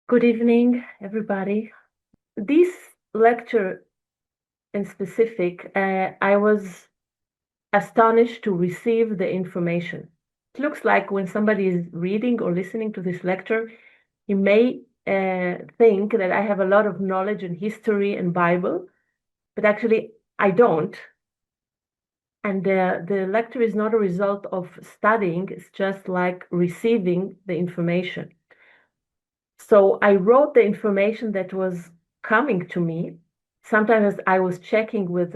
Good evening, everybody. This lecture in specific, I was astonished to receive the information. It looks like when somebody is reading or listening to this lecture, he may think that I have a lot of knowledge in history and Bible, but actually I don't. And the lecture is not a result of studying, it's just like receiving the information. So I wrote the information that was coming to me. Sometimes I was checking with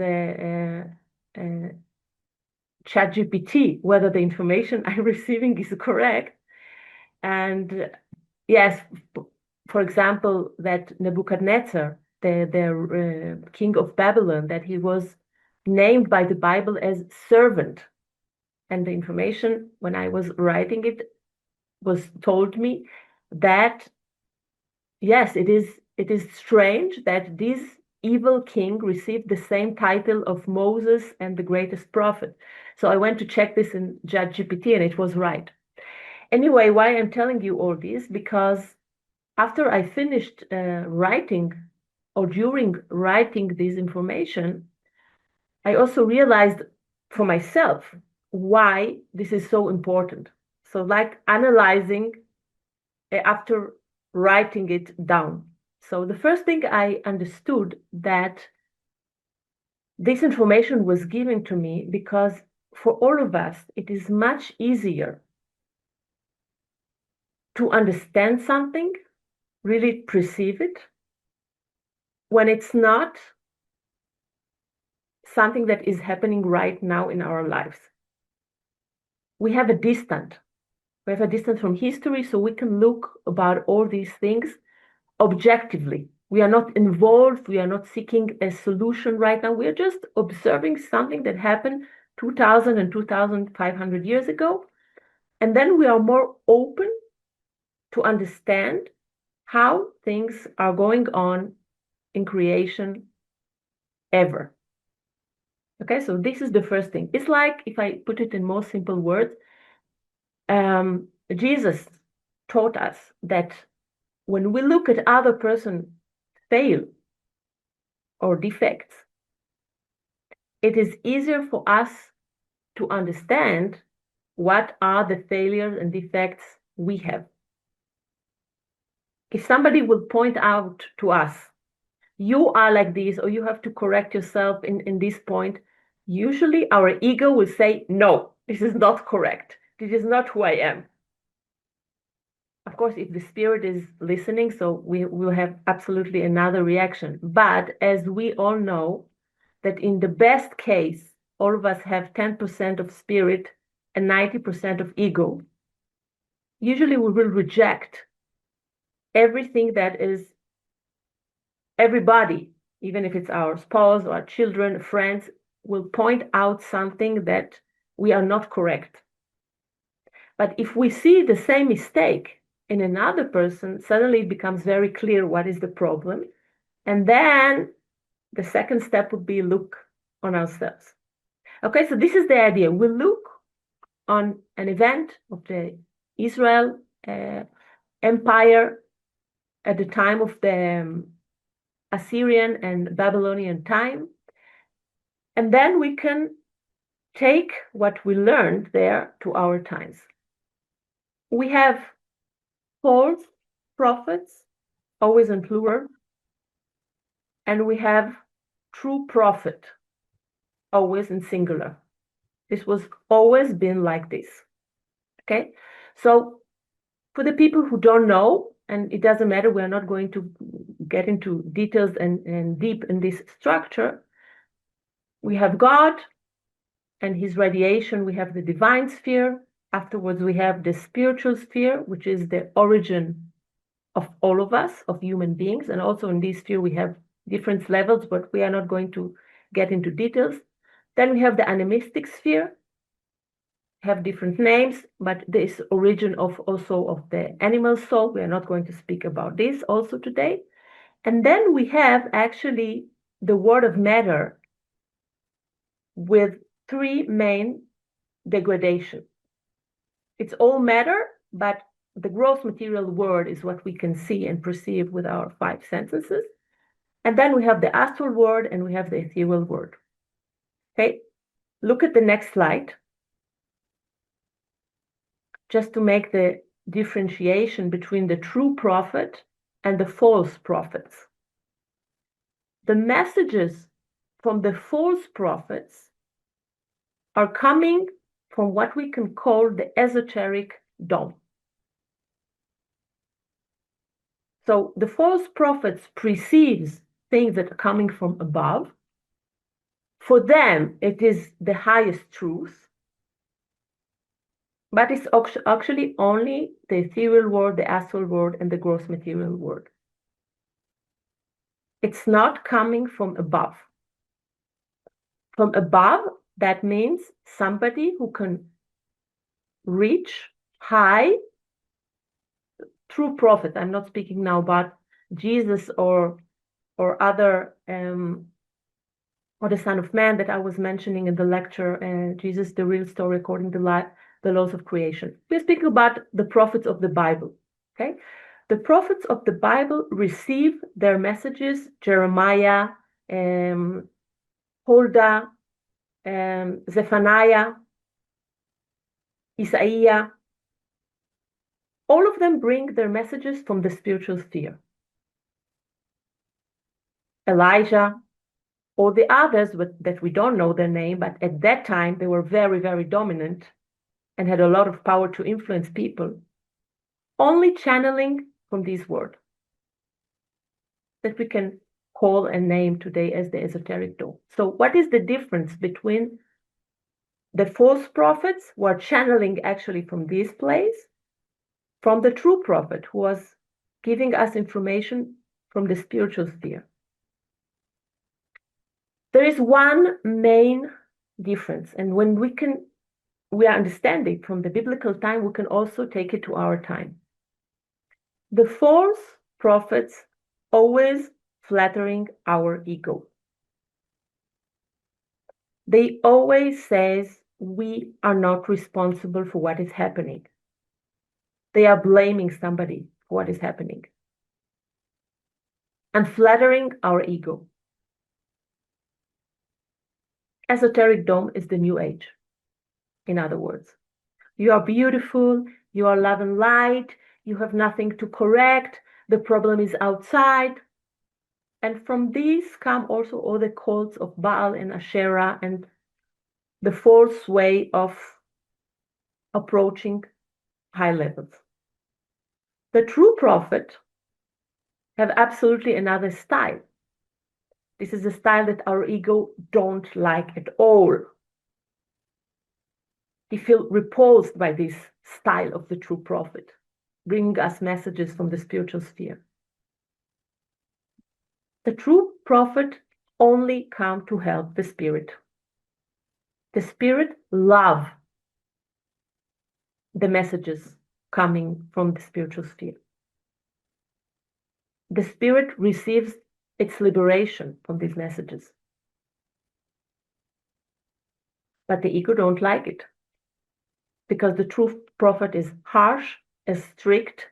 ChatGPT whether the information I'm receiving is correct. And yes, for example, that Nebuchadnezzar, the king of Babylon, that he was named by the Bible as servant. And the information, when I was writing it, was told me that yes, it is strange that this evil king received the same title of Moses and the greatest prophet. So I went to check this in ChatGPT and it was right. Anyway, why I'm telling you all this? Because after I finished writing or during writing this information, I also realized for myself why this is so important. So like analyzing after writing it down. So the first thing I understood that this information was given to me because for all of us, it is much easier to understand something, really perceive it, when it's not something that is happening right now in our lives. We have a distance. We have a distance from history, so we can look about all these things objectively. We are not involved. We are not seeking a solution right now. We are just observing something that happened 2000 and 2500 years ago. And then we are more open to understand how things are going on in creation ever. Okay, so this is the first thing. It's like, if I put it in more simple words, Jesus taught us that when we look at other person fail or defects, it is easier for us to understand what are the failures and defects we have. If somebody will point out to us, you are like this, or you have to correct yourself in this point, usually our ego will say, no, this is not correct. This is not who I am. Of course, if the spirit is listening, so we will have absolutely another reaction. But as we all know, that in the best case, all of us have 10% of spirit and 90% of ego. Usually we will reject everything that is everybody, even if it's our spouse or our children, friends, will point out something that we are not correct. But if we see the same mistake in another person, suddenly it becomes very clear what is the problem. And then the second step would be look on ourselves. Okay, so this is the idea. We look on an event of the Israel empire at the time of the Assyrian and Babylonian time. And then we can take what we learned there to our times. We have false prophets, always in plural, and we have true prophet, always in singular. This was always been like this. Okay, so for the people who don't know, and it doesn't matter, we're not going to get into details and deep in this structure. We have God and his radiation. We have the divine sphere. Afterwards, we have the spiritual sphere, which is the origin of all of us, of human beings. And also in this sphere, we have different levels, but we are not going to get into details. Then we have the animistic sphere, have different names, but this origin of also of the animal soul. We are not going to speak about this also today. And then we have actually the world of matter with three main degradation. It's all matter, but The gross material world is what we can see and perceive with our five senses. And then we have the astral world and we have the ethereal world. Okay, look at the next slide. Just to make the differentiation between the true prophet and the false prophets. The messages from the false prophets are coming from what we can call the esoteric dome. So the false prophets perceives things that are coming from above. For them, it is the highest truth. But it's actually only the ethereal world, the astral world, and the gross material world. It's not coming from above. From above, that means somebody who can reach high, true prophet. I'm not speaking now about Jesus or other, or the Son of Man that I was mentioning in the lecture, Jesus, the real story according to the laws of creation. We're speaking about the prophets of the Bible, okay? The prophets of the Bible receive their messages, Jeremiah, Huldah, Zephaniah, Isaiah. All of them bring their messages from the spiritual sphere. Elijah, or the others that we don't know their name, but at that time they were very, very dominant and had a lot of power to influence people, only channeling from this world that we can call and name today as the esoteric dome. So what is the difference between the false prophets who are channeling actually from this place, from the true prophet who was giving us information from the spiritual sphere? There is one main difference, and when we are understanding from the biblical time, we can also take it to our time. The false prophets always flattering our ego. They always says we are not responsible for what is happening. They are blaming somebody for what is happening and flattering our ego. Esoteric dome is the new age. In other words, you are beautiful, you are love and light, you have nothing to correct, the problem is outside. And from these come also all the cults of Baal and Asherah and the false way of approaching high levels. The true prophet have absolutely another style. This is a style that our ego don't like at all. We feel repulsed by this style of the true prophet, bringing us messages from the spiritual sphere. The true prophet only come to help the spirit. The spirit love the messages coming from the spiritual sphere. The spirit receives its liberation from these messages. But the ego don't like it, because the true prophet is harsh, is strict,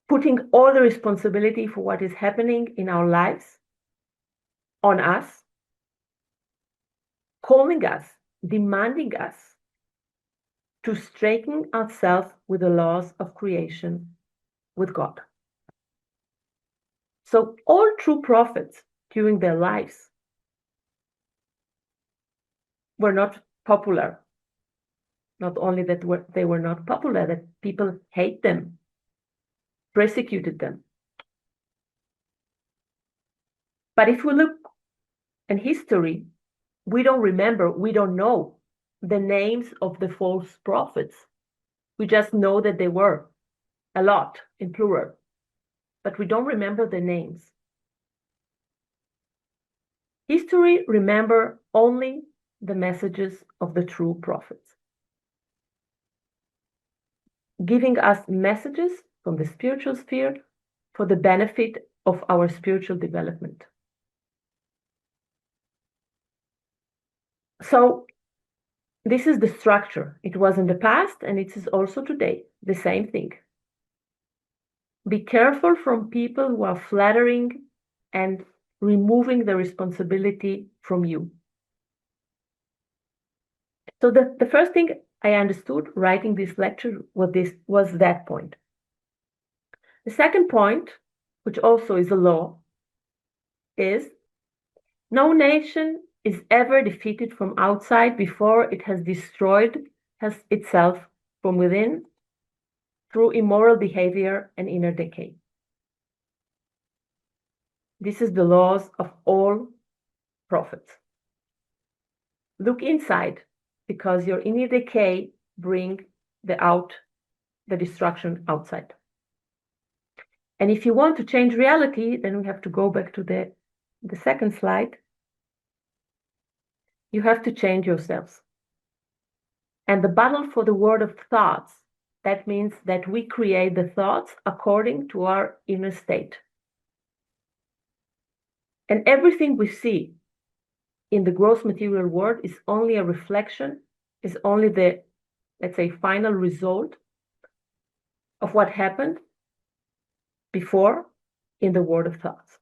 putting all the responsibility for what is happening in our lives on us, calling us, demanding us to straighten ourselves with the laws of creation with God. So all true prophets during their lives were not popular. Not only that they were not popular, that people hate them, persecuted them. But if we look in history, we don't remember, we don't know the names of the false prophets. We just know that they were a lot in plural, but we don't remember the names. History remember only the messages of the true prophets, giving us messages from the spiritual sphere for the benefit of our spiritual development. So This is the structure. It was in the past and it is also today, the same thing. Be careful from people who are flattering and removing the responsibility from you. So the first thing I understood writing this lecture was that point. The second point, which also is a law, is no nation is ever defeated from outside before it has destroyed itself from within through immoral behavior and inner decay. This is the laws of all prophets. Look inside, because your inner decay brings the destruction outside. And if you want to change reality, then we have to go back to the second slide. You have to change yourselves. And the battle for the world of thoughts, that means that we create the thoughts according to our inner state. And everything we see in the gross material world is only a reflection, is only the, let's say, final result of what happened before in the world of thoughts.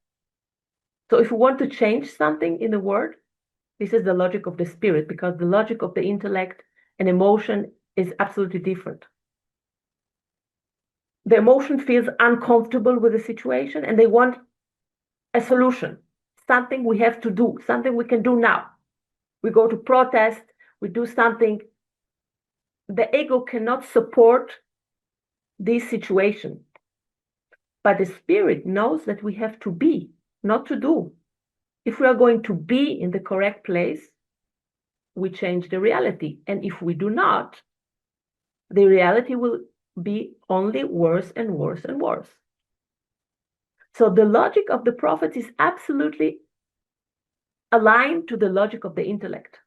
So if we want to change something in the world, this is the logic of the spirit, because the logic of the intellect and emotion is absolutely different. The emotion feels uncomfortable with the situation and they want a solution, something we have to do, something we can do now. We go to protest, we do something. The ego cannot support this situation. But the spirit knows that we have to be, not to do. If we are going to be in the correct place, we change the reality. And if we do not, the reality will be only worse and worse and worse. So the logic of the prophets is absolutely aligned to the logic of the intellect.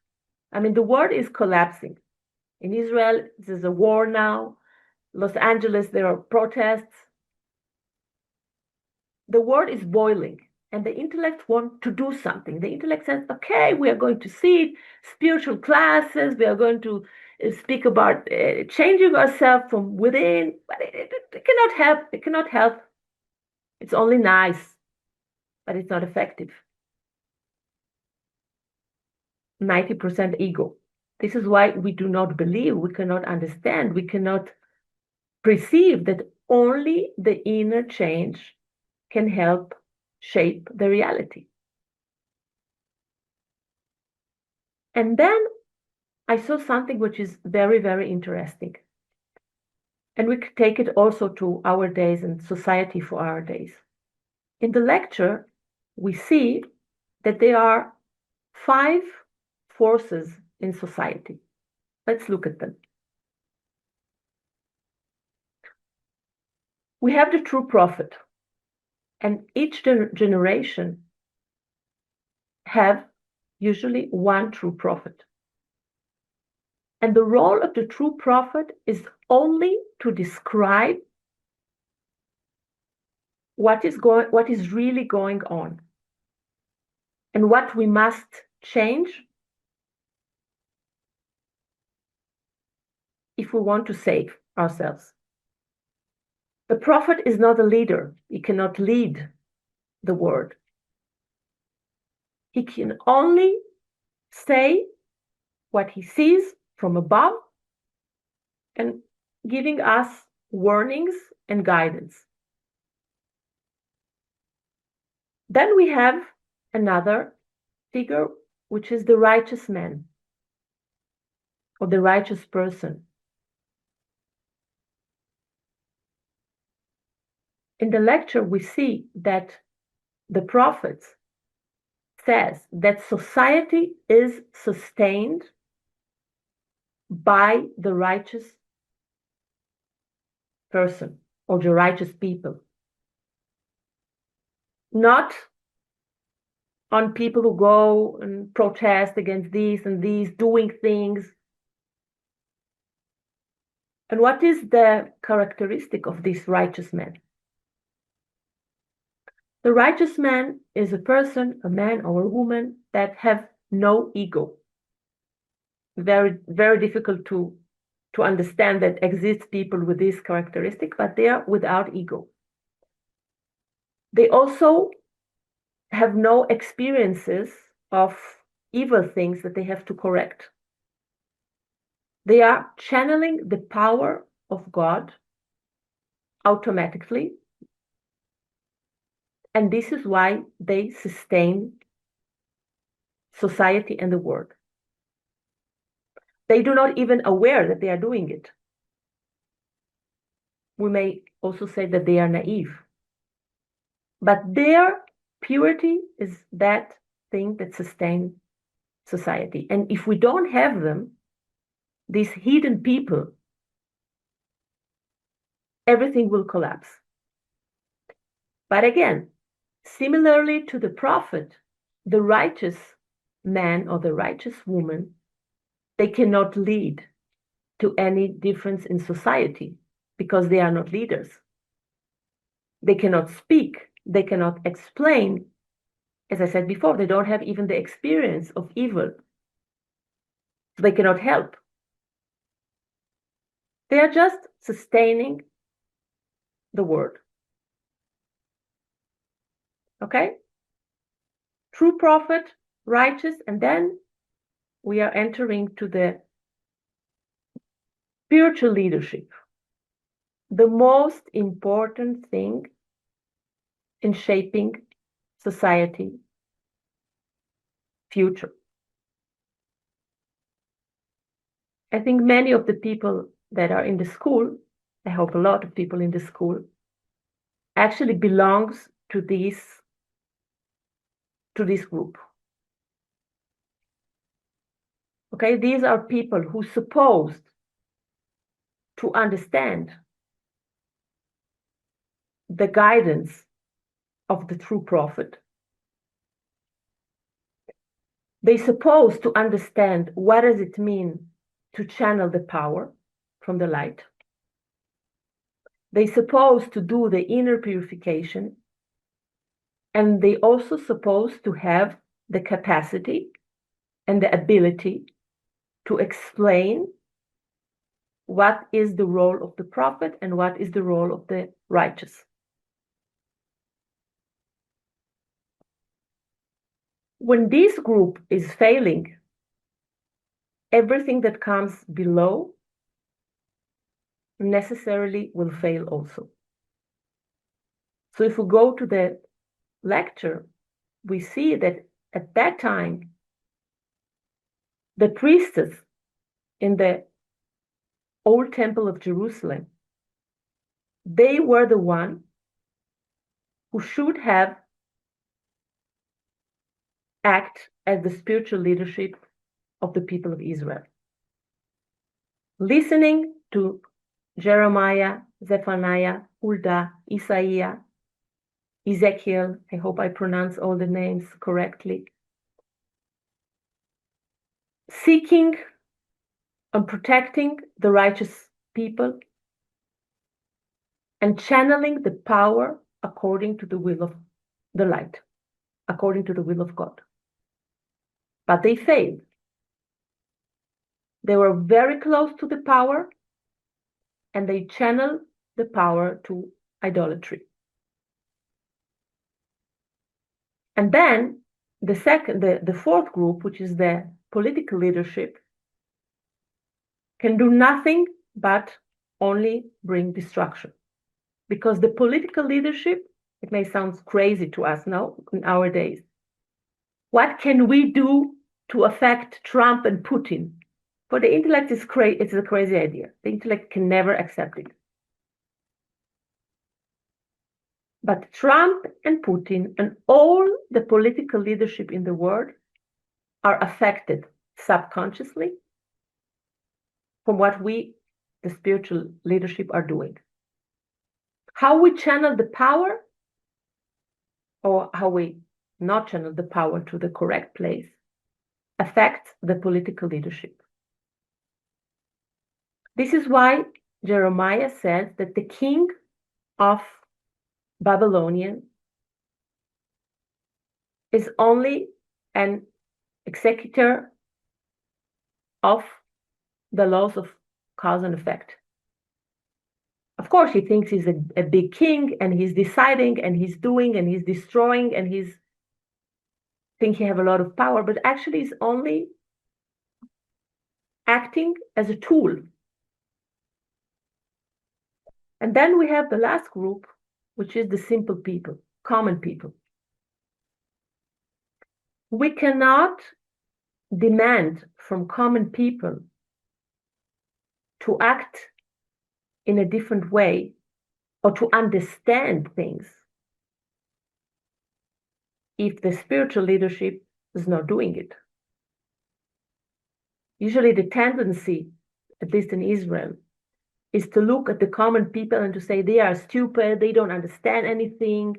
I mean, the world is collapsing. In Israel, there's a war now. Los Angeles, there are protests. The world is boiling. And the intellect wants to do something. The intellect says, okay, we are going to see spiritual classes. We are going to speak about changing ourselves from within. But it cannot help. It cannot help. It's only nice, but it's not effective. 90% ego. This is why we do not believe, we cannot understand, we cannot perceive that only the inner change can help shape the reality. And then I saw something which is very, very interesting. And we could take it also to our days and society for our days. In the lecture, we see that there are 5 forces in society. Let's look at them. We have the true prophet, and each generation have usually one true prophet. And the role of the true prophet is only to describe what is really going on and what we must change if we want to save ourselves. The prophet is not a leader. He cannot lead the world. He can only say what he sees from above and giving us warnings and guidance. Then we have another figure, which is the righteous man or the righteous person. In the lecture, we see that the prophet says that society is sustained by the righteous person or the righteous people, not on people who go and protest against these and these, doing things. And what is the characteristic of this righteous man? The righteous man is a person, a man or a woman that have no ego. very, very difficult to understand that exist people with this characteristic, but they are without ego. They also have no experiences of evil things that they have to correct. They are channeling the power of God automatically, and this is why they sustain society and the world. They do not even aware that they are doing it. We may also say that they are naive. But their purity is that thing that sustains society. And if we don't have them, these hidden people, everything will collapse. But again, similarly to the prophet, the righteous man or the righteous woman, they cannot lead to any difference in society because they are not leaders. They cannot speak, they cannot explain. As I said before, they don't have even the experience of evil. So they cannot help. They are just sustaining the world. Okay? True prophet, righteous, and then we are entering to the spiritual leadership. The most important thing in shaping society future. I think many of the people that are in the school, I hope a lot of people in the school, actually belongs to this group. Okay, these are people who supposed to understand the guidance of the true prophet. They supposed to understand what does it mean to channel the power from the light. They supposed to do the inner purification, and they also supposed to have the capacity and the ability to explain what is the role of the prophet and what is the role of the righteous. When this group is failing, everything that comes below necessarily will fail also. So if we go to the lecture, we see that at that time, the priestess in the old temple of Jerusalem, they were the one who should have act as the spiritual leadership of the people of Israel. Listening to Jeremiah, Zephaniah, Huldah, Isaiah, Ezekiel, I hope I pronounce all the names correctly, seeking and protecting the righteous people and channeling the power according to the will of the light, according to the will of God. But they failed. They were very close to the power, and they channeled the power to idolatry. And then the fourth group, which is the political leadership, can do nothing but only bring destruction. Because the political leadership, it may sound crazy to us now in our days. What can we do to affect Trump and Putin? For the intellect, it's a crazy idea. The intellect can never accept it. But Trump and Putin and all the political leadership in the world are affected subconsciously from what we, the spiritual leadership, are doing. How we channel the power, or how we not channel the power to the correct place, affects the political leadership. This is why Jeremiah says that the king of Babylonian is only an executor of the laws of cause and effect. Of course, he thinks he's a big king and he's deciding and he's doing and he's destroying and he's think he have a lot of power, but actually he's only acting as a tool. And then we have the last group, which is the simple people, common people. We cannot demand from common people to act in a different way or to understand things if the spiritual leadership is not doing it. Usually the tendency, at least in Israel, is to look at the common people and to say they are stupid, they don't understand anything,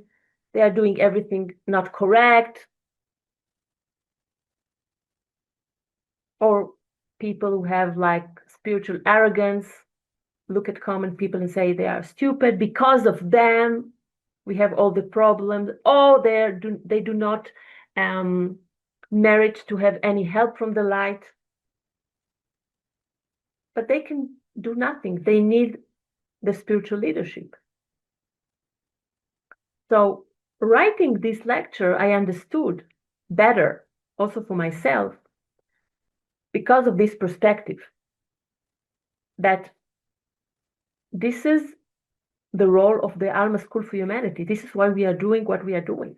they are doing everything not correct. Or people who have like spiritual arrogance look at common people and say they are stupid. Because of them, we have all the problems. Oh, they do not merit to have any help from the light. But they can do nothing. They need the spiritual leadership. So writing this lecture, I understood better, also for myself, because of this perspective, that this is the role of the Alma School for Humanity. This is why we are doing what we are doing.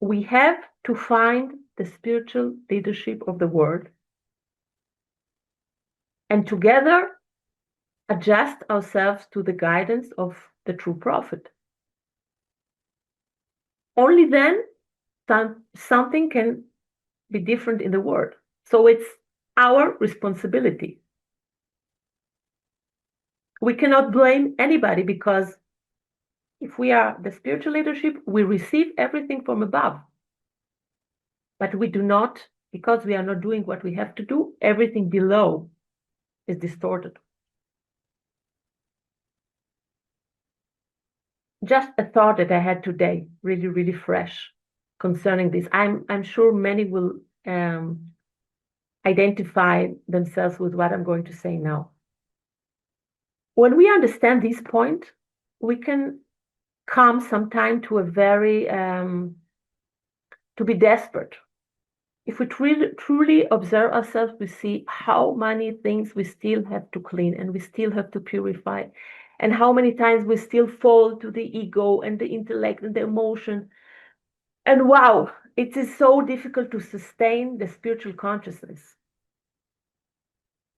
We have to find the spiritual leadership of the world and together adjust ourselves to the guidance of the true prophet. Only then something can be different in the world. So it's our responsibility. We cannot blame anybody because if we are the spiritual leadership, we receive everything from above. But we do not, because we are not doing what we have to do, everything below is distorted. Just a thought that I had today, really, really fresh, concerning this. I'm sure many will identify themselves with what I'm going to say now. When we understand this point, we can come sometime to a very, to be desperate. If we truly observe ourselves, we see how many things we still have to clean and we still have to purify, and how many times we still fall to the ego and the intellect and the emotion. And wow, it is so difficult to sustain the spiritual consciousness.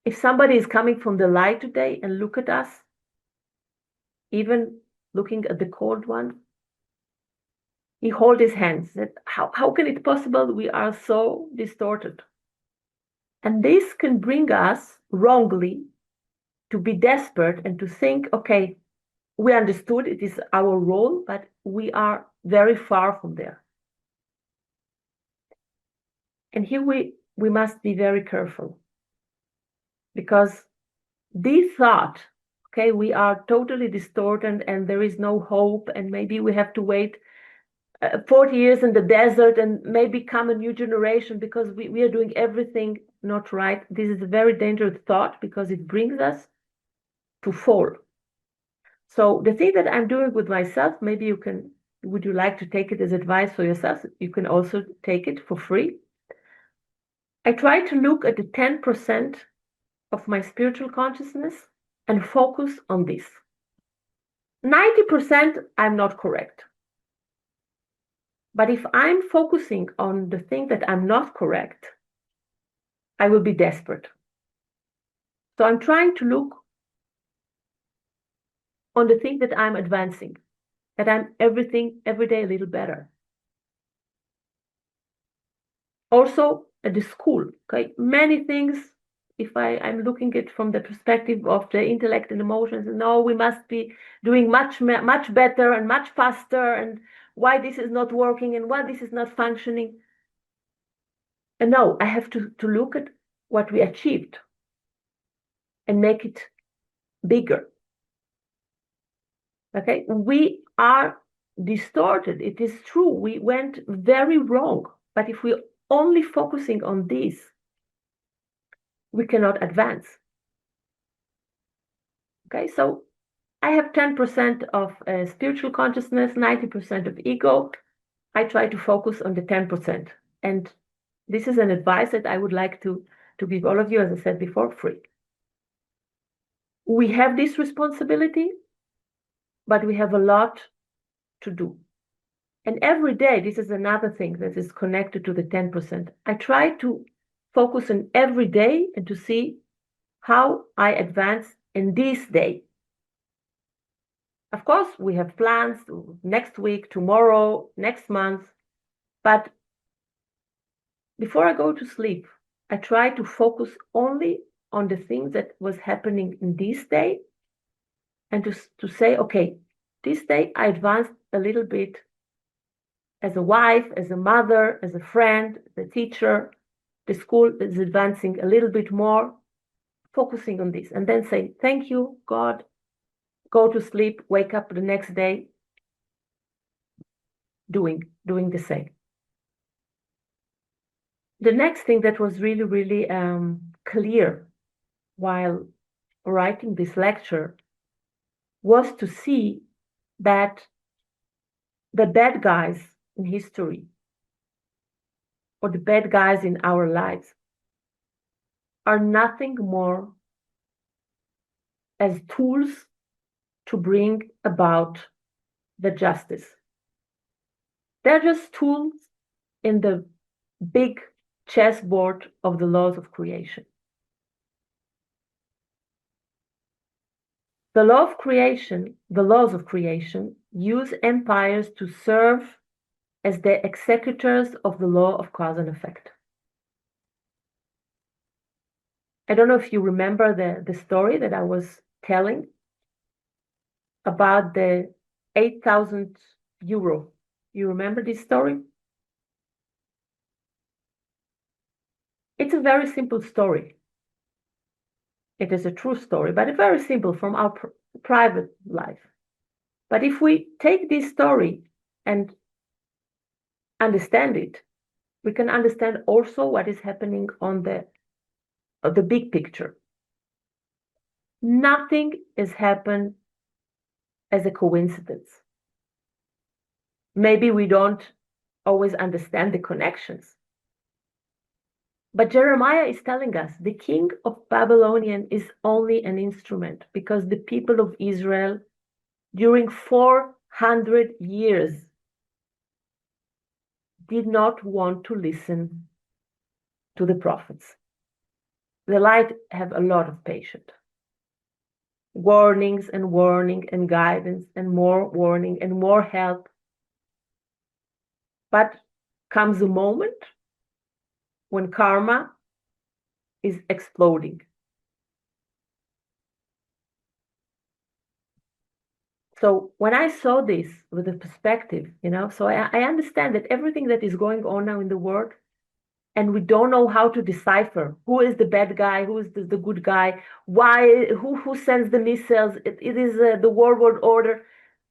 If somebody is coming from the light today and look at us, even looking at the cold one, he holds his hands. That how can it possible we are so distorted? And this can bring us wrongly to be desperate and to think, okay, we understood it is our role, but we are very far from there. And here we must be very careful, because this thought, okay, we are totally distorted and there is no hope, and maybe we have to wait 40 years in the desert and maybe come a new generation because we are doing everything not right. This is a very dangerous thought because it brings us to fall. So the thing that I'm doing with myself, maybe you can, would you like to take it as advice for yourself? You can also take it for free. I try to look at the 10% of my spiritual consciousness and focus on this. 90% I'm not correct. But if I'm focusing on the thing that I'm not correct, I will be desperate. So I'm trying to look on the thing that I'm advancing, that I'm every day a little better. Also at the school, okay, many things, if I'm looking at it from the perspective of the intellect and emotions, no, we must be doing much better and much faster, and why this is not working and why this is not functioning. And no, I have to look at what we achieved and make it bigger. Okay, we are distorted. It is true. We went very wrong. But if we only focusing on this, we cannot advance. Okay, so I have 10% of spiritual consciousness, 90% of ego. I try to focus on the 10%. And this is an advice that I would like to give all of you, as I said before, free. We have this responsibility, but we have a lot to do. And every day, this is another thing that is connected to the 10%. I try to focus on every day and to see how I advance in this day. Of course, we have plans next week, tomorrow, next month, but before I go to sleep, I try to focus only on the things that was happening in this day and to say, okay, this day I advanced a little bit as a wife, as a mother, as a friend, as a teacher. The school is advancing a little bit more, focusing on this, and then say, thank you, God, go to sleep, wake up the next day, doing the same. The next thing that was really, really clear while writing this lecture was to see that the bad guys in history or the bad guys in our lives are nothing more as tools to bring about the justice. They're just tools in the big chessboard of the laws of creation. The laws of creation use empires to serve as the executors of the law of cause and effect. I don't know if you remember the story that I was telling about the 8,000 euro. You remember this story? It's a very simple story. It is a true story, but very simple from our private life. But if we take this story and understand it, we can understand also what is happening on the big picture. Nothing has happened as a coincidence. Maybe we don't always understand the connections. But Jeremiah is telling us the king of Babylonian is only an instrument because the people of Israel during 400 years did not want to listen to the prophets. The light have a lot of patience. Warnings and warning and guidance and more warning and more help. But comes a moment when karma is exploding. So when I saw this with the perspective, so I understand that everything that is going on now in the world, and we don't know how to decipher who is the bad guy, who is the good guy, who sends the missiles, it is the world order.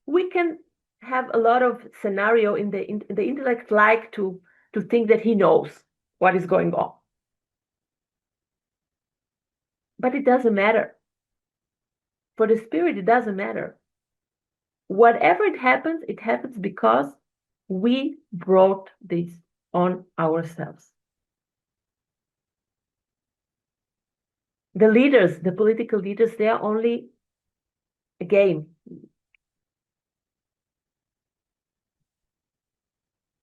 We can have a lot of scenario in the intellect like to think that he knows what is going on. But it doesn't matter. For the spirit, it doesn't matter. Whatever it happens because we brought this on ourselves. The leaders, the political leaders, they are only a game.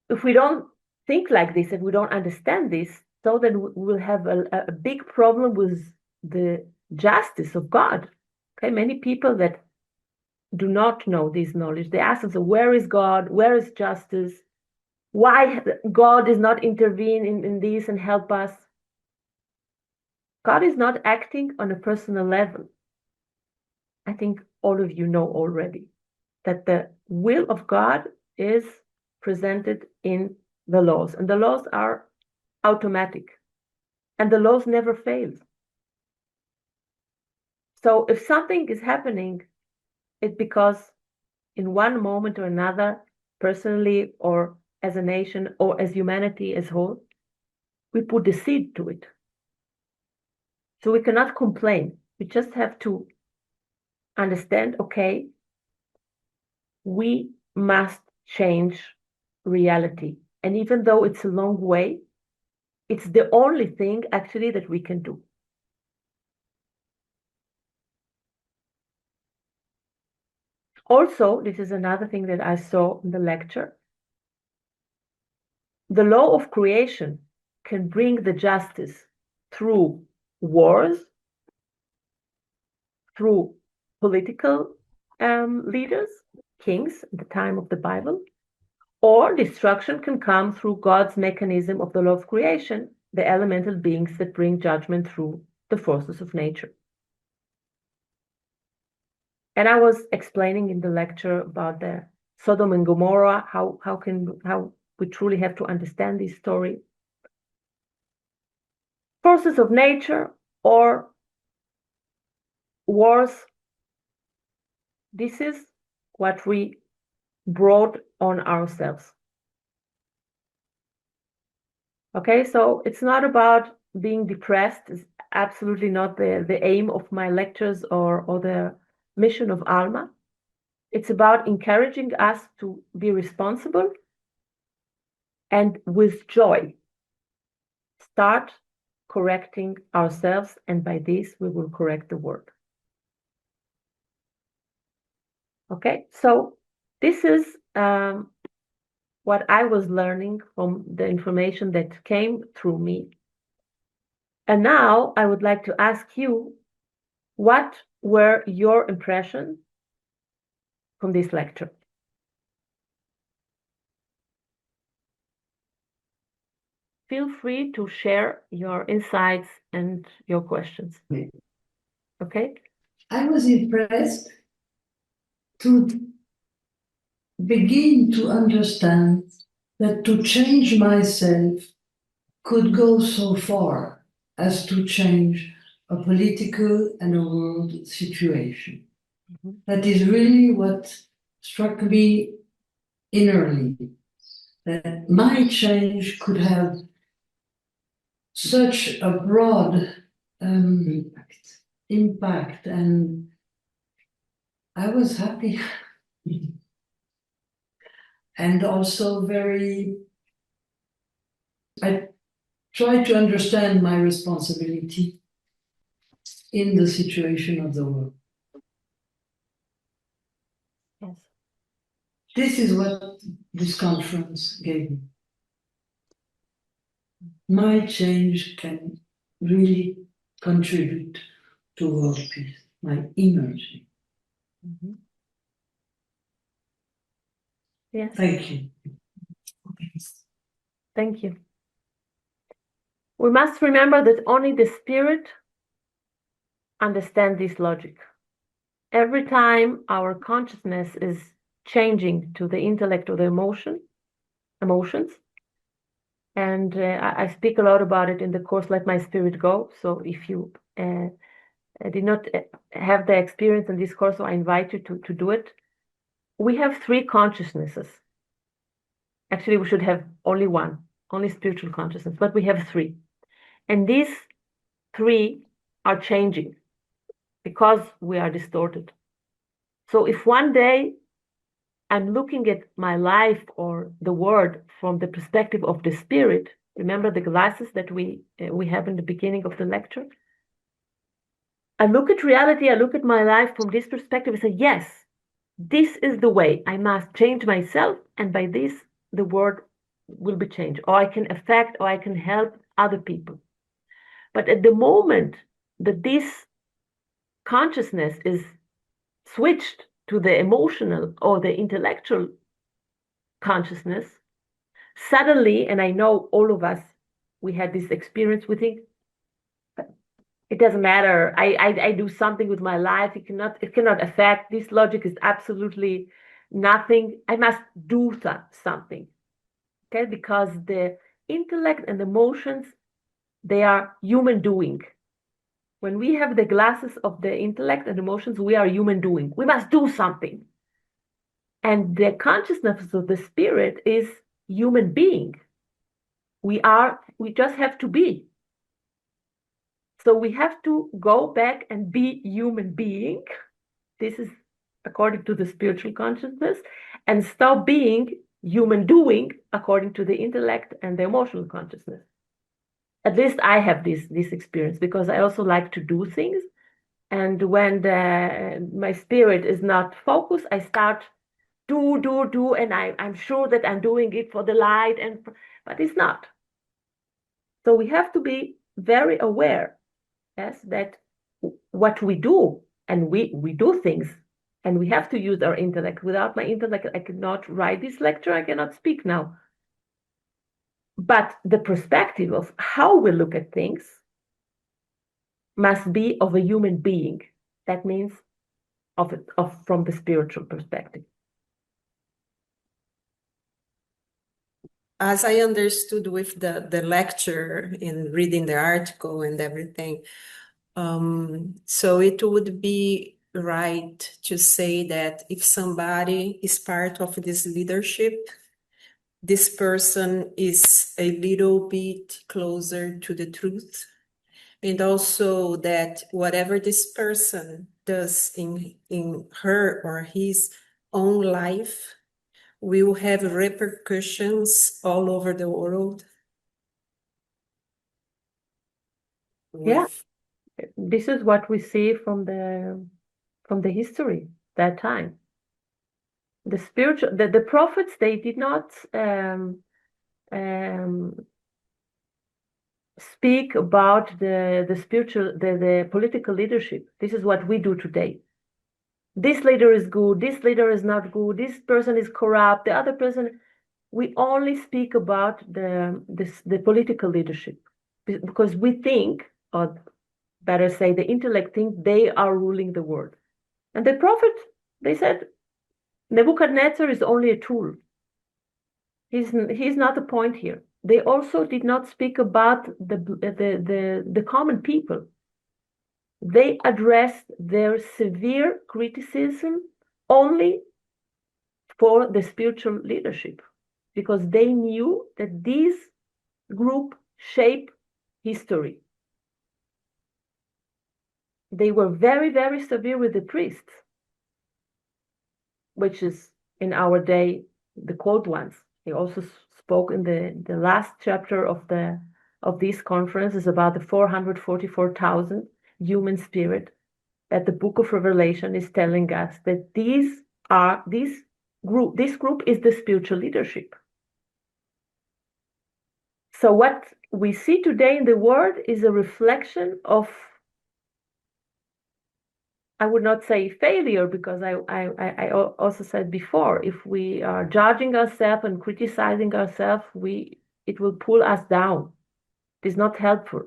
If we don't think like this and we don't understand this, so then we will have a big problem with the justice of God. Okay, many people that do not know this knowledge, they ask themselves, where is God? Where is justice? Why God is not intervene in this and help us? God is not acting on a personal level. I think all of you know already that the will of God is presented in the laws, and the laws are automatic, and the laws never fail. So if something is happening, it's because in one moment or another, personally or as a nation or as humanity as whole, we put the seed to it. So we cannot complain. We just have to understand, okay, we must change reality. And even though it's a long way, it's the only thing actually that we can do. Also, this is another thing that I saw in the lecture. The law of creation can bring the justice through wars, through political leaders, kings at the time of the Bible, or destruction can come through God's mechanism of the law of creation, the elemental beings that bring judgment through the forces of nature. And I was explaining in the lecture about the Sodom and Gomorrah, how we truly have to understand this story. Forces of nature or wars, this is what we brought on ourselves. Okay, so it's not about being depressed. It's absolutely not the aim of my lectures or the mission of Alma. It's about encouraging us to be responsible and with joy start correcting ourselves, and by this we will correct the world. Okay, so this is what I was learning from the information that came through me. And now I would like to ask you, what were your impressions from this lecture? Feel free to share your insights and your questions. Okay? I was impressed to begin to understand that to change myself could go so far as to change a political and a world situation. Mm-hmm. That is really what struck me innerly, that my change could have such a broad impact, and I was happy and also I tried to understand my responsibility in the situation of the world. Yes. This is what this conference gave me. My change can really contribute to world peace, my energy. Mm-hmm. Yes. Thank you. Thank you. We must remember that only the spirit understands this logic. Every time our consciousness is changing to the intellect or the emotions, and I speak a lot about it in the course Let My Spirit Go. So if you did not have the experience in this course, so I invite you to do it. We have three consciousnesses. Actually, we should have only one, only spiritual consciousness, but we have three. And these three are changing because we are distorted. So if one day I'm looking at my life or the world from the perspective of the spirit, remember the glasses that we have in the beginning of the lecture? I look at reality, I look at my life from this perspective and say, yes, this is the way. I must change myself, and by this, the world will be changed, or I can affect, or I can help other people. But at the moment that this consciousness is switched to the emotional or the intellectual consciousness, suddenly, and I know all of us, we had this experience, we think, it doesn't matter, I do something with my life, it cannot affect, this logic is absolutely nothing, I must do something, okay? Because the intellect and emotions, they are human doing. When we have the glasses of the intellect and emotions, we are human doing. We must do something. And the consciousness of the spirit is human being. We just have to be. So we have to go back and be human being. This is according to the spiritual consciousness, and stop being human doing according to the intellect and the emotional consciousness. At least I have this experience, because I also like to do things. And when my spirit is not focused, I start do, and I'm sure that I'm doing it for the light, but it's not. So we have to be very aware, yes, that what we do, and we do things, and we have to use our intellect. Without my intellect, I cannot write this lecture, I cannot speak now. But the perspective of how we look at things must be of a human being. That means from the spiritual perspective. As I understood with the lecture in reading the article and everything, so it would be right to say that if somebody is part of this leadership, this person is a little bit closer to the truth, and also that whatever this person does in her or his own life will have repercussions all over the world. Yeah, this is what we see from the history that time. The spiritual, the prophets, they did not speak about the spiritual, the political leadership. This is what we do today. This leader is good, this leader is not good, this person is corrupt, the other person. We only speak about the political leadership, because we think, or better say, the intellect think they are ruling the world. And the prophet, they said, Nebuchadnezzar is only a tool. He's not the point here. They also did not speak about the common people. They addressed their severe criticism only for the spiritual leadership, because they knew that this group shape history. They were very, very severe with the priests, which is in our day the cold ones. He also spoke in the last chapter of this conference is about the 444,000 human spirit, that the book of Revelation is telling us that this group is the spiritual leadership. So what we see today in the world is a reflection of, I would not say failure, because I also said before, if we are judging ourselves and criticizing ourselves, it will pull us down. It is not helpful.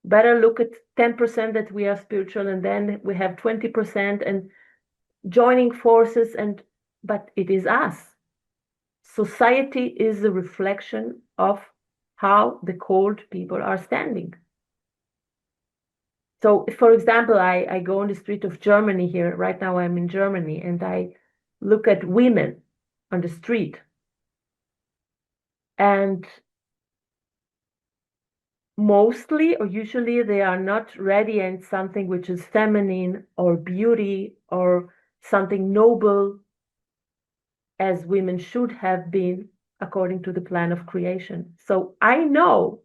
Better look at 10% that we are spiritual, and then we have 20% and joining forces, but it is us. Society is a reflection of how the cold people are standing. So, for example, I go on the street of Germany here. Right now I'm in Germany, and I look at women on the street. And mostly or usually they are not radiant something which is feminine or beauty or something noble, as women should have been according to the plan of creation. So I know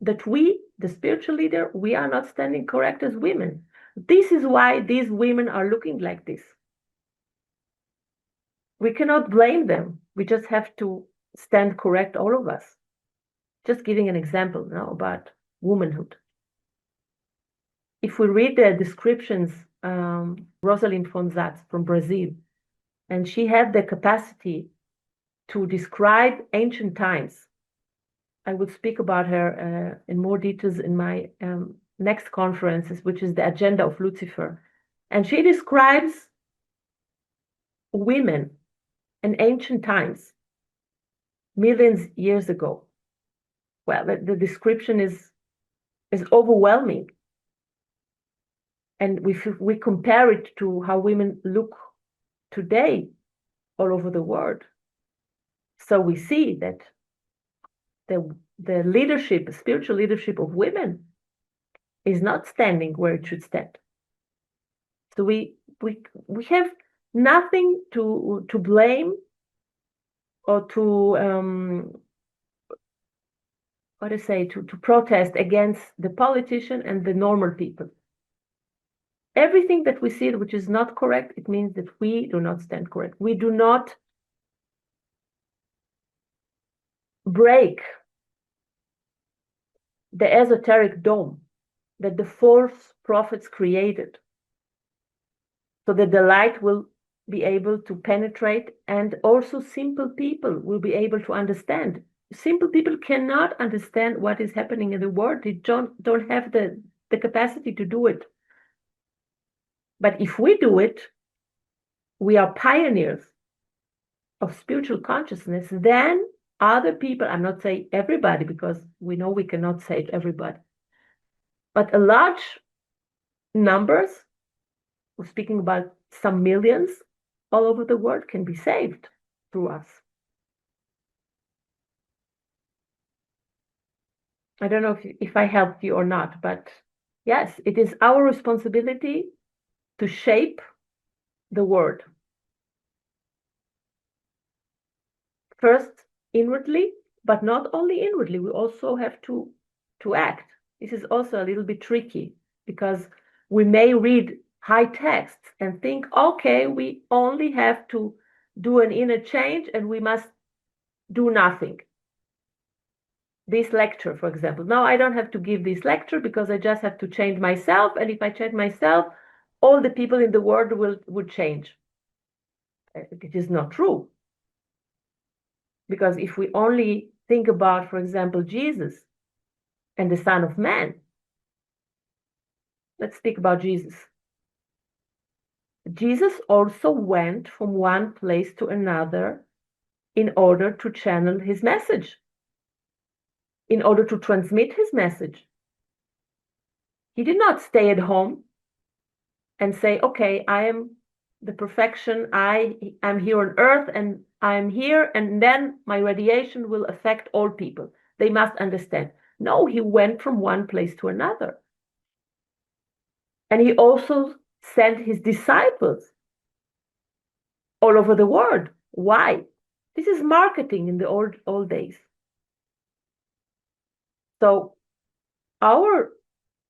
that we, the spiritual leader, we are not standing correct as women. This is why these women are looking like this. We cannot blame them. We just have to stand correct, all of us. Just giving an example now about womanhood. If we read the descriptions, Rosalind von Zatz from Brazil, and she had the capacity to describe ancient times. I would speak about her in more details in my next conferences, which is the agenda of Lucifer. And she describes women in ancient times, millions years ago. Well, the description is overwhelming. And we compare it to how women look today all over the world. So we see that the leadership, spiritual leadership of women is not standing where it should stand. So we have nothing to blame or to what to say to protest against the politician and the normal people. Everything that we see which is not correct, it means that we do not stand correct. We do not break the esoteric dome that the false prophets created, so that the light will be able to penetrate, and also simple people will be able to understand. Simple people cannot understand what is happening in the world. They don't have the capacity to do it. But if we do it, we are pioneers of spiritual consciousness. Then other people, I'm not saying everybody, because we know we cannot save everybody, but a large numbers, we're speaking about some millions all over the world, can be saved through us. I don't know if I helped you or not, but yes, it is our responsibility to shape the world. First, inwardly, but not only inwardly, we also have to act. This is also a little bit tricky, because we may read high texts and think, okay, we only have to do an inner change and we must do nothing. This lecture, for example, now I don't have to give this lecture because I just have to change myself, and if I change myself, all the people in the world would change. It is not true. Because if we only think about, for example, Jesus and the Son of Man, let's speak about Jesus. Jesus also went from one place to another in order to channel his message, in order to transmit his message. He did not stay at home and say, okay, I am the perfection, I'm here on earth and I'm here, and then my radiation will affect all people. They must understand. No, he went from one place to another. And he also sent his disciples all over the world. Why? This is marketing in the old days. So our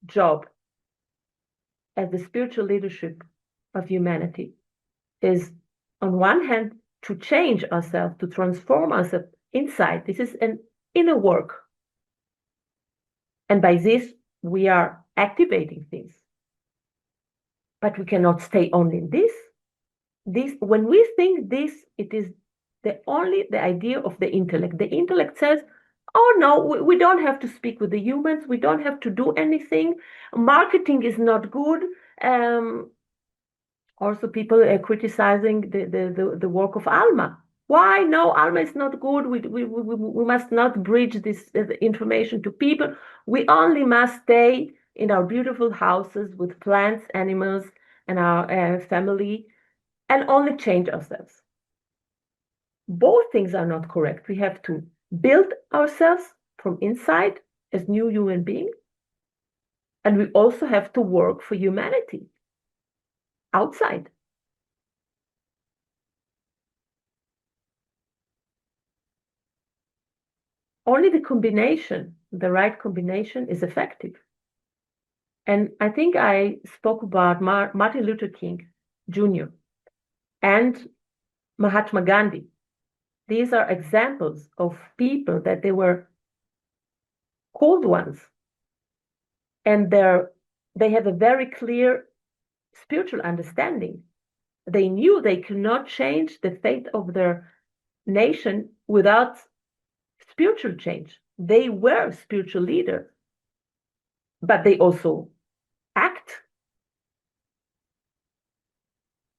job as the spiritual leadership of humanity is, on one hand, to change ourselves, to transform ourselves inside. This is an inner work. And by this, we are activating things. But we cannot stay only in this. When we think this, it is the idea of the intellect. The intellect says, oh no, we don't have to speak with the humans. We don't have to do anything. Marketing is not good. Also, people are criticizing the work of Alma. Why? No, Alma is not good. We must not bridge this information to people. We only must stay in our beautiful houses with plants, animals, and our family, and only change ourselves. Both things are not correct. We have to build ourselves from inside as new human beings, and we also have to work for humanity outside. Only the right combination is effective. And I think I spoke about Martin Luther King Jr. and Mahatma Gandhi. These are examples of people that they were cold ones. And they have a very clear spiritual understanding. They knew they could not change the fate of their nation without spiritual change. They were spiritual leaders, but they also act.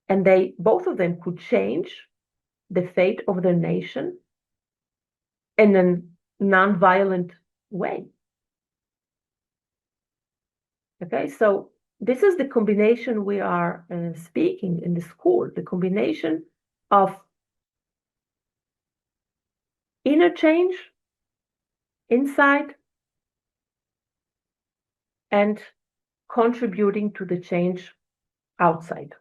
And both of them could change the fate of their nation in a non-violent way. Okay, so this is the combination we are speaking in the school, the combination of inner change inside and contributing to the change outside.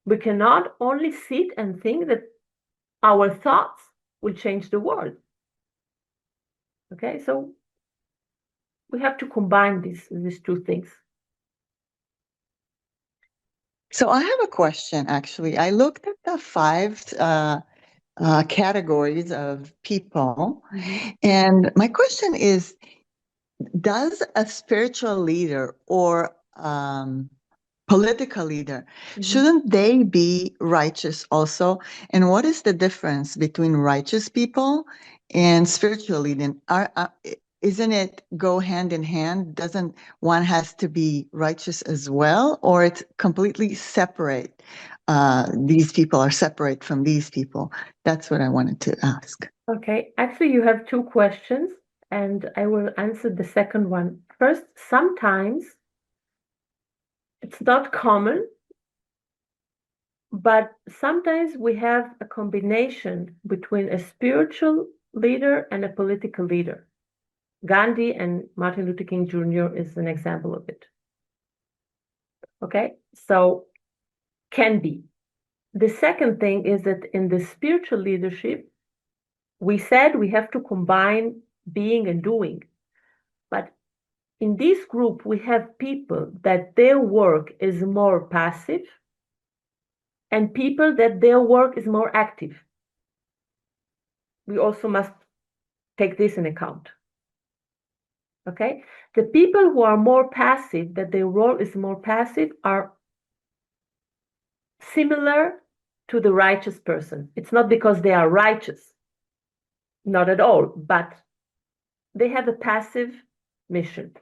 We cannot only sit and think that our thoughts will change the world. Okay, so we have to combine these two things. So I have a question, actually. I looked at the 5 categories of people, and my question is, does a spiritual leader or political leader, shouldn't they be righteous also? And what is the difference between righteous people and spiritual leading? Isn't it go hand in hand? Doesn't one has to be righteous as well, or it's completely separate? These people are separate from these people. That's what I wanted to ask. Okay, actually, you have 2 questions, and I will answer the second one. First, sometimes it's not common, but sometimes we have a combination between a spiritual leader and a political leader. Gandhi and Martin Luther King Jr. is an example of it. Okay, so can be. The second thing is that in the spiritual leadership, we said we have to combine being and doing. But in this group, we have people that their work is more passive and people that their work is more active. We also must take this in account. Okay? The people who are more passive, that their role is more passive, are similar to the righteous person. It's not because they are righteous, not at all, but they have a passive mission.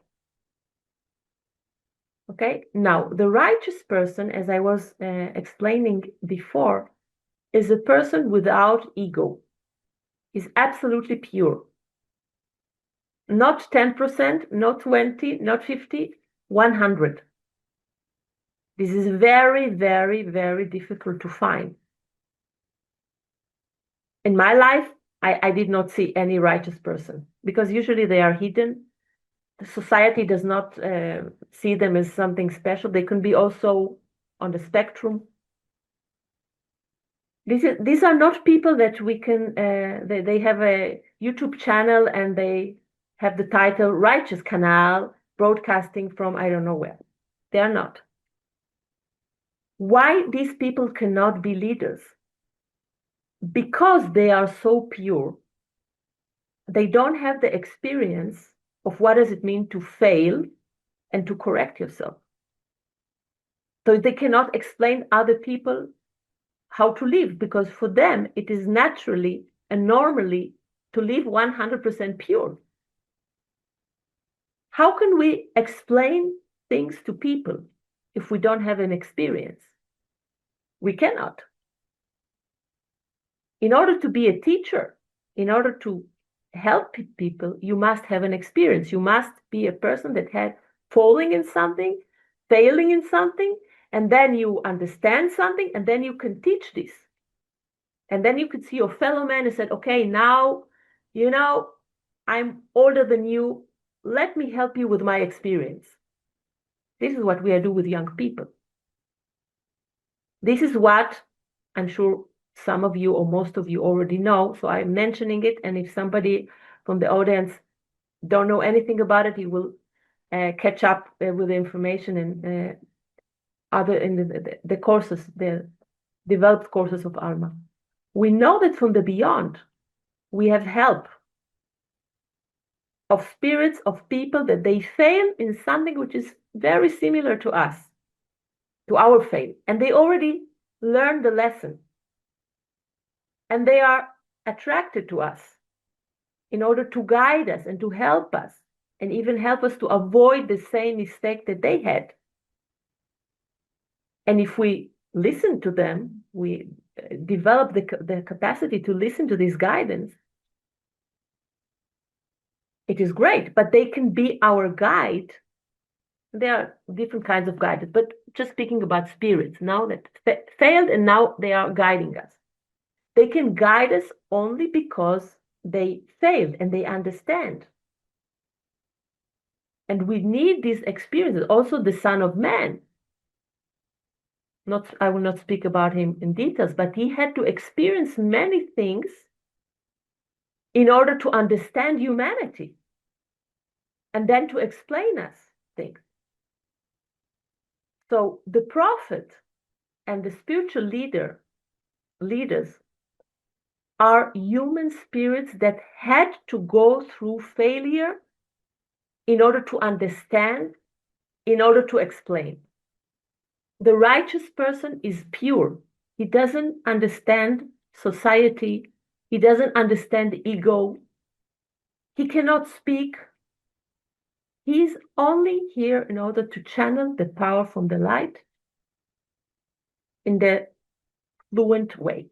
Okay, now the righteous person, as I was explaining before, is a person without ego. Is absolutely pure. Not 10%, not 20, not 50, 100. This is very, very, very difficult to find. In my life, I did not see any righteous person because usually they are hidden. The society does not see them as something special. They can be also on the spectrum. These are not people that we can, they have a YouTube channel and they have the title Righteous Canal, broadcasting from I don't know where. They are not. Why these people cannot be leaders? Because they are so pure. They don't have the experience of what does it mean to fail and to correct yourself. So they cannot explain other people how to live, because for them it is naturally and normally to live 100% pure. How can we explain things to people if we don't have an experience? We cannot. In order to be a teacher, in order to help people, you must have an experience. You must be a person that had falling in something, failing in something, and then you understand something, and then you can teach this. And then you could see your fellow man and said, okay, now, I'm older than you. Let me help you with my experience. This is what we do with young people. This is what I'm sure some of you or most of you already know. So I'm mentioning it. And if somebody from the audience don't know anything about it, you will catch up with the information in the courses, the developed courses of Alma. We know that from the beyond, we have help of spirits, of people that they fail in something which is very similar to us, to our fail. And they already learned the lesson. And they are attracted to us in order to guide us and to help us, and even help us to avoid the same mistake that they had. And if we listen to them, we develop the capacity to listen to this guidance, it is great, but they can be our guide. There are different kinds of guidance, but just speaking about spirits, now that failed and now they are guiding us. They can guide us only because they failed and they understand. And we need these experiences. Also, the Son of Man. I will not speak about him in details, but he had to experience many things in order to understand humanity and then to explain us things. So the prophet and the spiritual leaders are human spirits that had to go through failure in order to understand, in order to explain. The righteous person is pure. He doesn't understand society. He doesn't understand ego. He cannot speak. He's only here in order to channel the power from the light in the fluent way.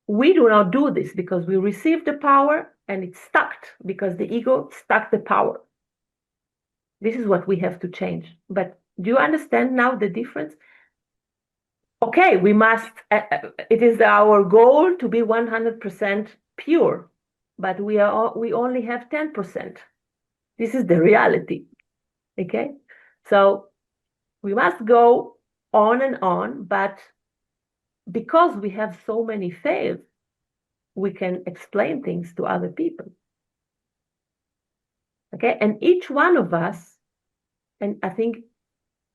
We do not do this because we receive the power and it's stuck because the ego stuck the power. This is what we have to change. But do you understand now the difference? Okay, we must, it is our goal to be 100% pure, but we only have 10%. This is the reality, okay? So we must go on and on, but because we have so many fails, we can explain things to other people. Okay, and each one of us, and I think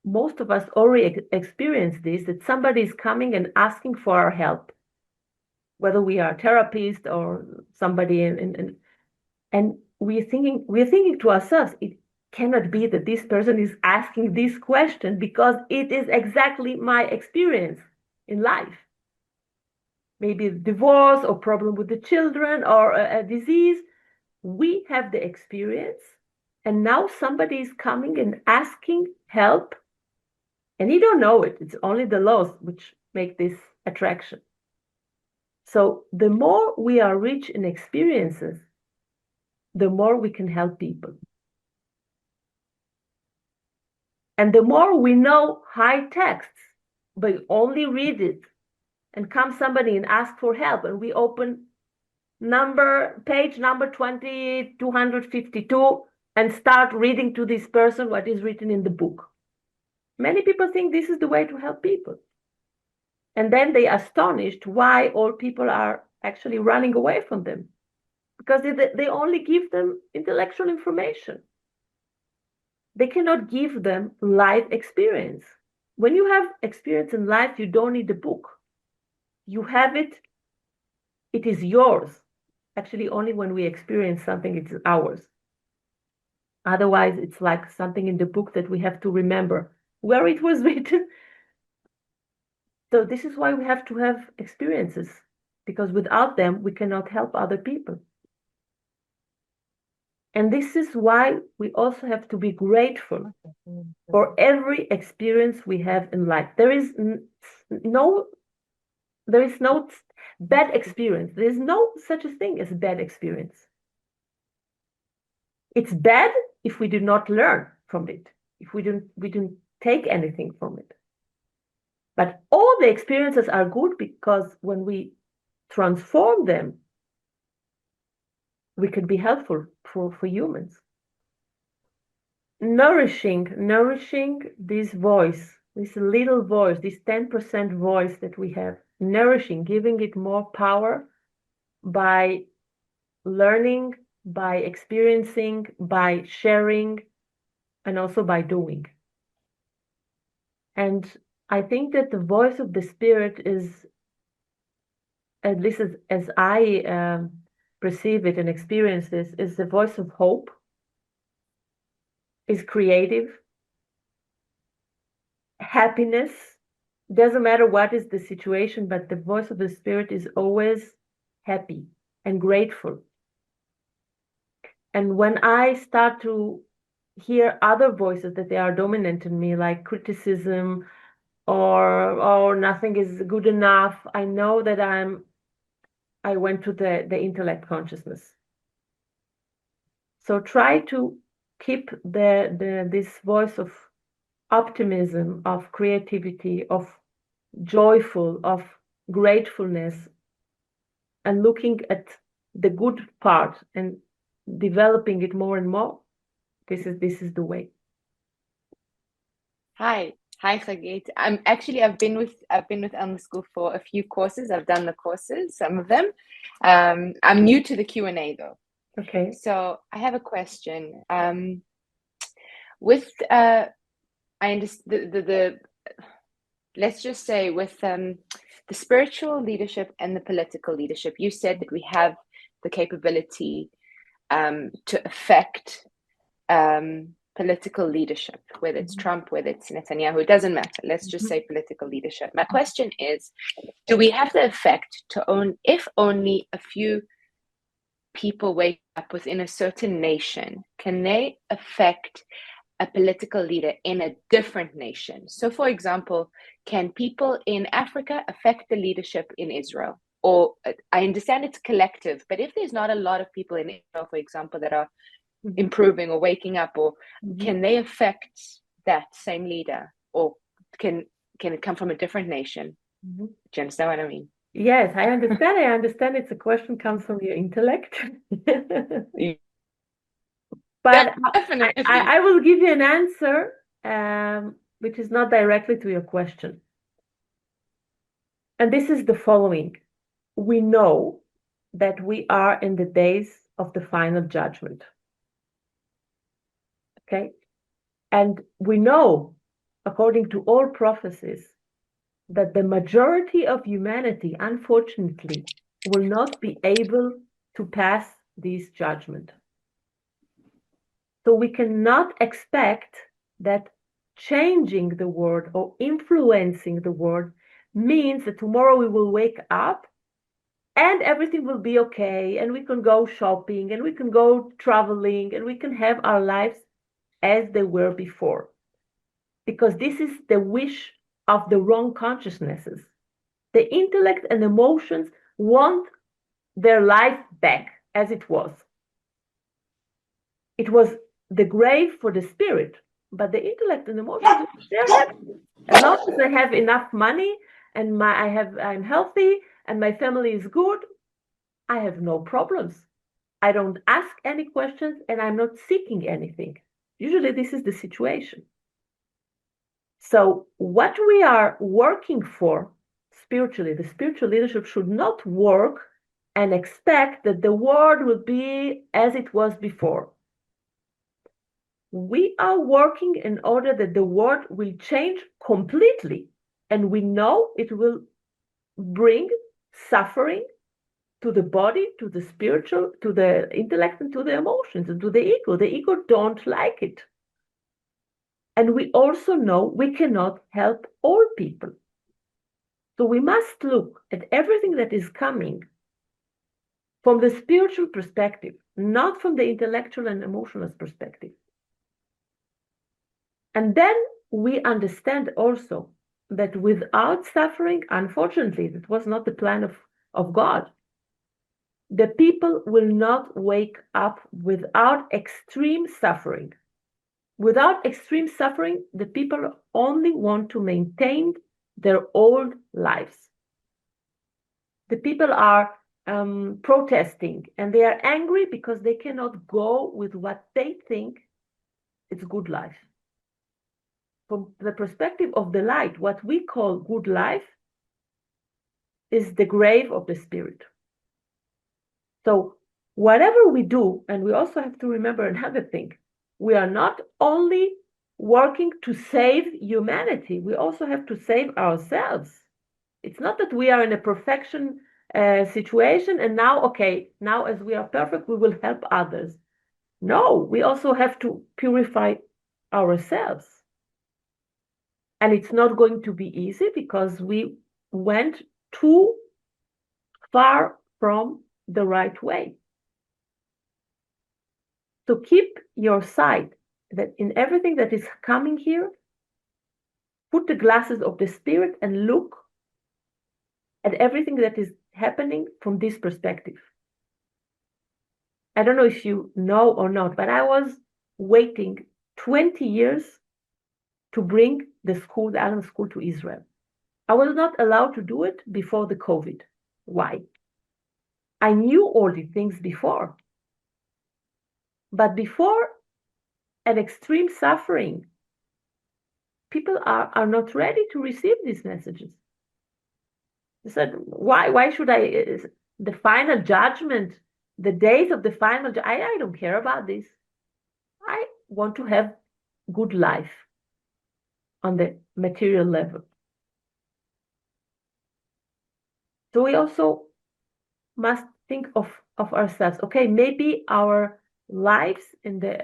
most of us already experience this, that somebody is coming and asking for our help, whether we are a therapist or somebody, and we're thinking to ourselves, it cannot be that this person is asking this question because it is exactly my experience in life. Maybe divorce or problem with the children or a disease. We have the experience, and now somebody is coming and asking help, and he don't know it. It's only the laws which make this attraction. So the more we are rich in experiences, the more we can help people. And the more we know high texts, but only read it, and come somebody and ask for help, and we open page number 252, and start reading to this person what is written in the book. Many people think this is the way to help people. And then they are astonished why all people are actually running away from them. Because they only give them intellectual information. They cannot give them life experience. When you have experience in life, you don't need a book. You have it, it is yours. Actually, only when we experience something, it's ours. Otherwise, it's like something in the book that we have to remember where it was written. So this is why we have to have experiences, because without them, we cannot help other people. And this is why we also have to be grateful for every experience we have in life. There is no bad experience. There is no such a thing as a bad experience. It's bad if we do not learn from it, if we don't take anything from it. But all the experiences are good because when we transform them, we can be helpful for humans. Nourishing this voice, this little voice, this 10% voice that we have, nourishing, giving it more power by learning, by experiencing, by sharing, and also by doing. And I think that the voice of the Spirit is, at least as I perceive it and experience this, is the voice of hope, is creative, happiness. Doesn't matter what is the situation, but the voice of the Spirit is always happy and grateful. And when I start to hear other voices that they are dominant in me, like criticism or nothing is good enough, I know that I went to the intellect consciousness. So try to keep this voice of optimism, of creativity, of joyful, of gratefulness and looking at the good part and developing it more and more, this is the way. Hi, Hagit. I've been with Elm School for a few courses. I've done the courses, some of them. I'm new to the Q&A though. Okay. So I have a question. With I understand let's just say with the spiritual leadership and the political leadership, you said that we have the capability to affect political leadership, whether it's Trump, whether it's Netanyahu, it doesn't matter. Let's just say political leadership. My question is, do we have the effect to own, if only a few people wake up within a certain nation, can they affect a political leader in a different nation? So for example, can people in Africa affect the leadership in Israel? Or I understand it's collective, but if there's not a lot of people in Israel, for example, that are improving or waking up, or can they affect that same leader, or can it come from a different nation? Do you understand what I mean? Yes, I understand. I understand it's a question comes from your intellect. But Definitely. I will give you an answer which is not directly to your question. And this is the following. We know that we are in the days of the final judgment. Okay? And we know, according to all prophecies, that the majority of humanity, unfortunately, will not be able to pass this judgment. So we cannot expect that changing the world or influencing the world means that tomorrow we will wake up and everything will be okay, and we can go shopping, and we can go traveling, and we can have our lives as they were before. Because this is the wish of the wrong consciousnesses. The intellect and emotions want their life back as it was. It was the grave for the spirit, but the intellect and emotions, they're happy. As long as I have enough money and I'm healthy and my family is good, I have no problems. I don't ask any questions and I'm not seeking anything. Usually this is the situation. So what we are working for spiritually, the spiritual leadership should not work and expect that the world will be as it was before. We are working in order that the world will change completely, and we know it will bring suffering to the body, to the spiritual, to the intellect, and to the emotions, and to the ego. The ego don't like it. And we also know we cannot help all people. So we must look at everything that is coming from the spiritual perspective, not from the intellectual and emotional perspective. And then we understand also that without suffering, unfortunately, that was not the plan of God. The people will not wake up without extreme suffering. Without extreme suffering, the people only want to maintain their old lives. The people are protesting and they are angry because they cannot go with what they think is good life. From the perspective of the light, what we call good life is the grave of the spirit. So whatever we do, and we also have to remember another thing, we are not only working to save humanity, we also have to save ourselves. It's not that we are in a perfection situation and now as we are perfect, we will help others. No, we also have to purify ourselves. And it's not going to be easy because we went too far from the right way. So keep your sight that in everything that is coming here, put the glasses of the spirit and look at everything that is happening from this perspective. I don't know if you know or not, but I was waiting 20 years to bring the Allen School to Israel. I was not allowed to do it before the COVID. Why? I knew all these things before. But before an extreme suffering, people are not ready to receive these messages. They said, why should the final judgment, the days of the final, I don't care about this. I want to have good life on the material level. So we also must think of ourselves. Okay, maybe our lives in the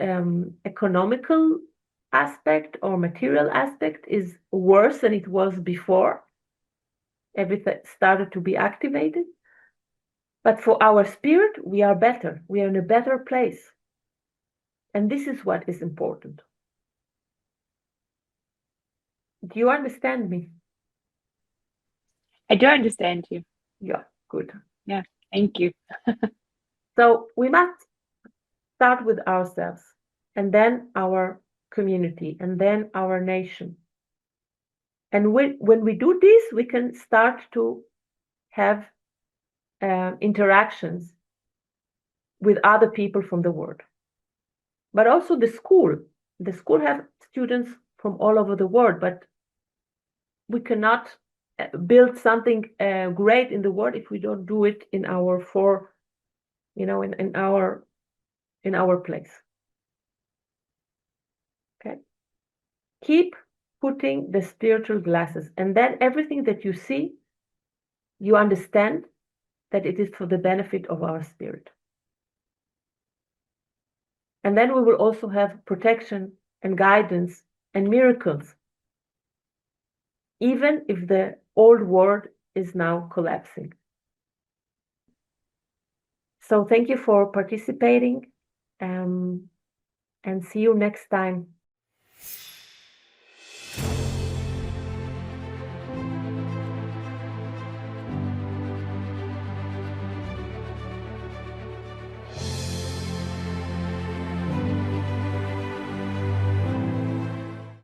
economical aspect or material aspect is worse than it was before everything started to be activated. But for our spirit, we are better. We are in a better place. And this is what is important. Do you understand me? I do understand you. Yeah, good. Yeah, thank you. So we must start with ourselves, and then our community, and then our nation. And when we do this, we can start to have interactions with other people from the world. But also the school. The school has students from all over the world, but we cannot build something great in the world if we don't do it in our in our place. Okay. Keep putting the spiritual glasses, and then everything that you see, you understand that it is for the benefit of our spirit. And then we will also have protection and guidance and miracles, even if the old world is now collapsing. So thank you for participating, and see you next time.